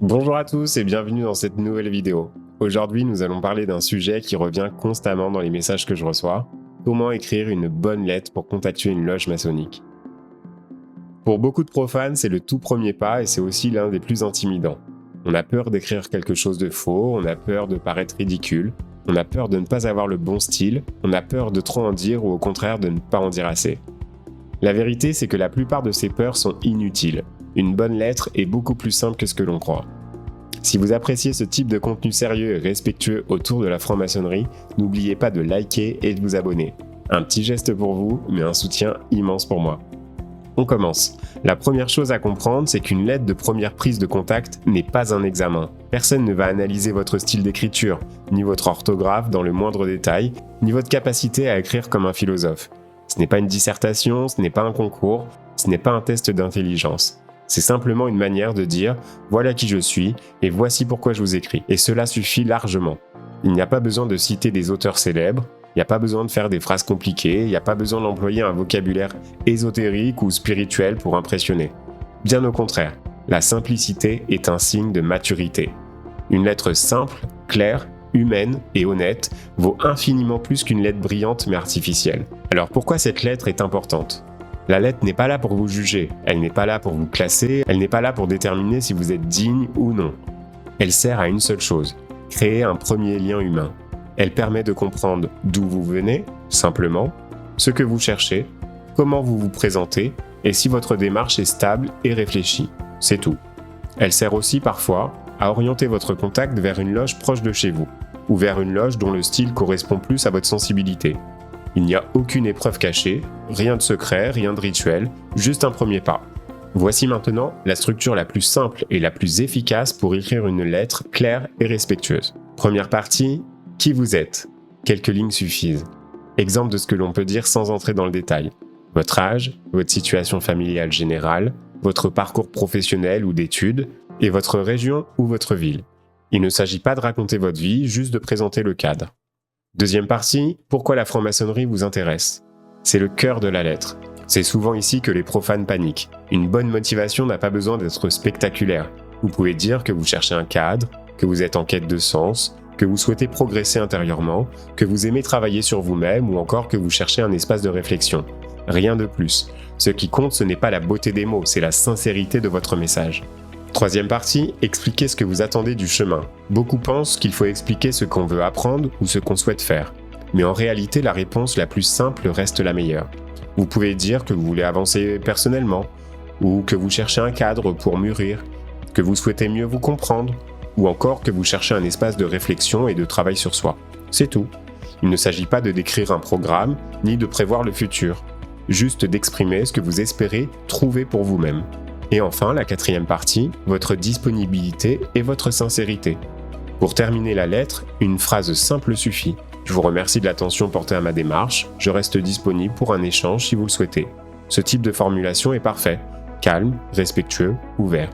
Bonjour à tous et bienvenue dans cette nouvelle vidéo. Aujourd'hui, nous allons parler d'un sujet qui revient constamment dans les messages que je reçois. Comment écrire une bonne lettre pour contacter une loge maçonnique. Pour beaucoup de profanes, c'est le tout premier pas et c'est aussi l'un des plus intimidants. On a peur d'écrire quelque chose de faux, on a peur de paraître ridicule, on a peur de ne pas avoir le bon style, on a peur de trop en dire ou au contraire de ne pas en dire assez. La vérité, c'est que la plupart de ces peurs sont inutiles. Une bonne lettre est beaucoup plus simple que ce que l'on croit. Si vous appréciez ce type de contenu sérieux et respectueux autour de la franc-maçonnerie, n'oubliez pas de liker et de vous abonner. Un petit geste pour vous, mais un soutien immense pour moi. On commence. La première chose à comprendre, c'est qu'une lettre de première prise de contact n'est pas un examen. Personne ne va analyser votre style d'écriture, ni votre orthographe dans le moindre détail, ni votre capacité à écrire comme un philosophe. Ce n'est pas une dissertation, ce n'est pas un concours, ce n'est pas un test d'intelligence. C'est simplement une manière de dire « voilà qui je suis et voici pourquoi je vous écris ». Et cela suffit largement. Il n'y a pas besoin de citer des auteurs célèbres, il n'y a pas besoin de faire des phrases compliquées, il n'y a pas besoin d'employer un vocabulaire ésotérique ou spirituel pour impressionner. Bien au contraire, la simplicité est un signe de maturité. Une lettre simple, claire, humaine et honnête vaut infiniment plus qu'une lettre brillante mais artificielle. Alors pourquoi cette lettre est importante ? La lettre n'est pas là pour vous juger, elle n'est pas là pour vous classer, elle n'est pas là pour déterminer si vous êtes digne ou non. Elle sert à une seule chose, créer un premier lien humain. Elle permet de comprendre d'où vous venez, simplement, ce que vous cherchez, comment vous vous présentez et si votre démarche est stable et réfléchie. C'est tout. Elle sert aussi parfois à orienter votre contact vers une loge proche de chez vous, ou vers une loge dont le style correspond plus à votre sensibilité. Il n'y a aucune épreuve cachée, rien de secret, rien de rituel, juste un premier pas. Voici maintenant la structure la plus simple et la plus efficace pour écrire une lettre claire et respectueuse. Première partie, qui vous êtes ? Quelques lignes suffisent. Exemple de ce que l'on peut dire sans entrer dans le détail. Votre âge, votre situation familiale générale, votre parcours professionnel ou d'études, et votre région ou votre ville. Il ne s'agit pas de raconter votre vie, juste de présenter le cadre. Deuxième partie, pourquoi la franc-maçonnerie vous intéresse ? C'est le cœur de la lettre. C'est souvent ici que les profanes paniquent. Une bonne motivation n'a pas besoin d'être spectaculaire. Vous pouvez dire que vous cherchez un cadre, que vous êtes en quête de sens, que vous souhaitez progresser intérieurement, que vous aimez travailler sur vous-même ou encore que vous cherchez un espace de réflexion. Rien de plus. Ce qui compte, ce n'est pas la beauté des mots, c'est la sincérité de votre message. Troisième partie, expliquez ce que vous attendez du chemin. Beaucoup pensent qu'il faut expliquer ce qu'on veut apprendre ou ce qu'on souhaite faire. Mais en réalité, la réponse la plus simple reste la meilleure. Vous pouvez dire que vous voulez avancer personnellement, ou que vous cherchez un cadre pour mûrir, que vous souhaitez mieux vous comprendre, ou encore que vous cherchez un espace de réflexion et de travail sur soi. C'est tout. Il ne s'agit pas de décrire un programme, ni de prévoir le futur. Juste d'exprimer ce que vous espérez trouver pour vous-même. Et enfin, la quatrième partie, votre disponibilité et votre sincérité. Pour terminer la lettre, une phrase simple suffit. Je vous remercie de l'attention portée à ma démarche, je reste disponible pour un échange si vous le souhaitez. Ce type de formulation est parfait, calme, respectueux, ouvert.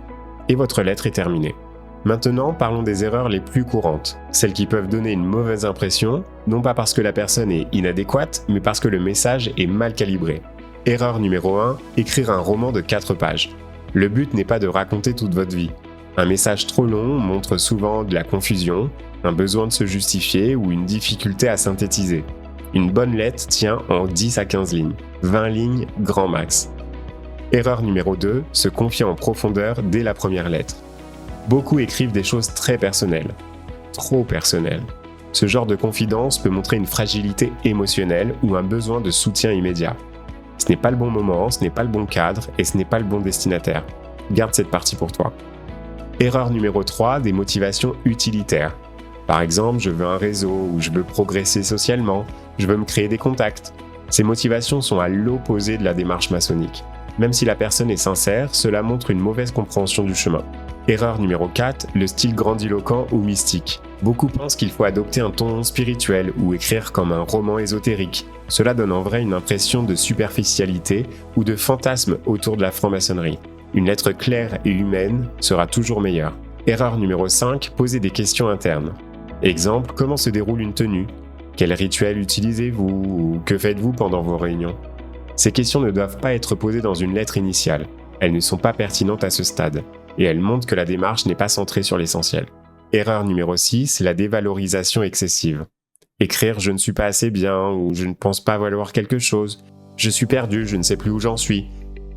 Et votre lettre est terminée. Maintenant, parlons des erreurs les plus courantes, celles qui peuvent donner une mauvaise impression, non pas parce que la personne est inadéquate, mais parce que le message est mal calibré. Erreur numéro 1, écrire un roman de 4 pages. Le but n'est pas de raconter toute votre vie. Un message trop long montre souvent de la confusion, un besoin de se justifier ou une difficulté à synthétiser. Une bonne lettre tient en 10 à 15 lignes, 20 lignes grand max. Erreur numéro 2, se confier en profondeur dès la première lettre. Beaucoup écrivent des choses très personnelles, trop personnelles. Ce genre de confidence peut montrer une fragilité émotionnelle ou un besoin de soutien immédiat. Ce n'est pas le bon moment, ce n'est pas le bon cadre et ce n'est pas le bon destinataire. Garde cette partie pour toi. Erreur numéro 3, des motivations utilitaires. Par exemple, je veux un réseau ou je veux progresser socialement, je veux me créer des contacts. Ces motivations sont à l'opposé de la démarche maçonnique. Même si la personne est sincère, cela montre une mauvaise compréhension du chemin. Erreur numéro 4, le style grandiloquent ou mystique. Beaucoup pensent qu'il faut adopter un ton spirituel ou écrire comme un roman ésotérique. Cela donne en vrai une impression de superficialité ou de fantasme autour de la franc-maçonnerie. Une lettre claire et humaine sera toujours meilleure. Erreur numéro 5, poser des questions internes. Exemple, comment se déroule une tenue ? Quel rituel utilisez-vous ou que faites-vous pendant vos réunions ? Ces questions ne doivent pas être posées dans une lettre initiale. Elles ne sont pas pertinentes à ce stade. et elle montre que la démarche n'est pas centrée sur l'essentiel. Erreur numéro 6, la dévalorisation excessive. Écrire « je ne suis pas assez bien » ou « je ne pense pas valoir quelque chose »,« je suis perdu, je ne sais plus où j'en suis ».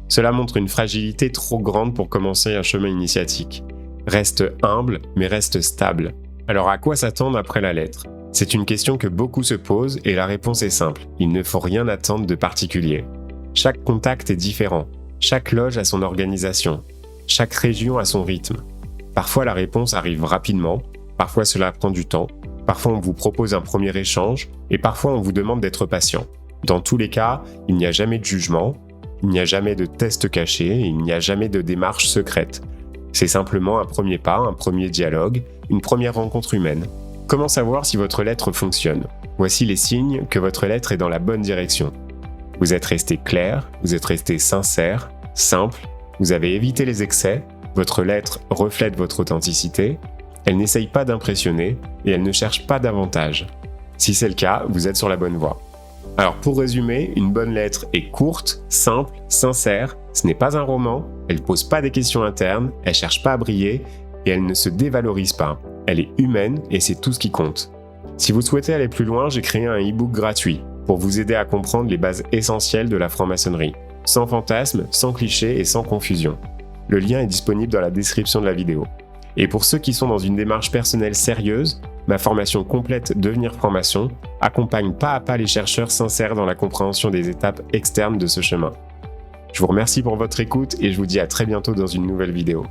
Cela montre une fragilité trop grande pour commencer un chemin initiatique. Reste humble, mais reste stable. Alors à quoi s'attendre après la lettre ? C'est une question que beaucoup se posent et la réponse est simple. Il ne faut rien attendre de particulier. Chaque contact est différent. Chaque loge a son organisation. Chaque région a son rythme. Parfois la réponse arrive rapidement, parfois cela prend du temps, parfois on vous propose un premier échange et parfois on vous demande d'être patient. Dans tous les cas, il n'y a jamais de jugement, il n'y a jamais de test caché et il n'y a jamais de démarche secrète. C'est simplement un premier pas, un premier dialogue, une première rencontre humaine. Comment savoir si votre lettre fonctionne ? Voici les signes que votre lettre est dans la bonne direction. Vous êtes resté clair, vous êtes resté sincère, simple, vous avez évité les excès, votre lettre reflète votre authenticité, elle n'essaye pas d'impressionner et elle ne cherche pas d'avantage. Si c'est le cas, vous êtes sur la bonne voie. Alors pour résumer, une bonne lettre est courte, simple, sincère, ce n'est pas un roman, elle ne pose pas des questions internes, elle ne cherche pas à briller et elle ne se dévalorise pas. Elle est humaine et c'est tout ce qui compte. Si vous souhaitez aller plus loin, j'ai créé un e-book gratuit pour vous aider à comprendre les bases essentielles de la franc-maçonnerie, sans fantasmes, sans clichés et sans confusion. Le lien est disponible dans la description de la vidéo. Et pour ceux qui sont dans une démarche personnelle sérieuse, ma formation complète Devenir franc-maçon accompagne pas à pas les chercheurs sincères dans la compréhension des étapes externes de ce chemin. Je vous remercie pour votre écoute et je vous dis à très bientôt dans une nouvelle vidéo.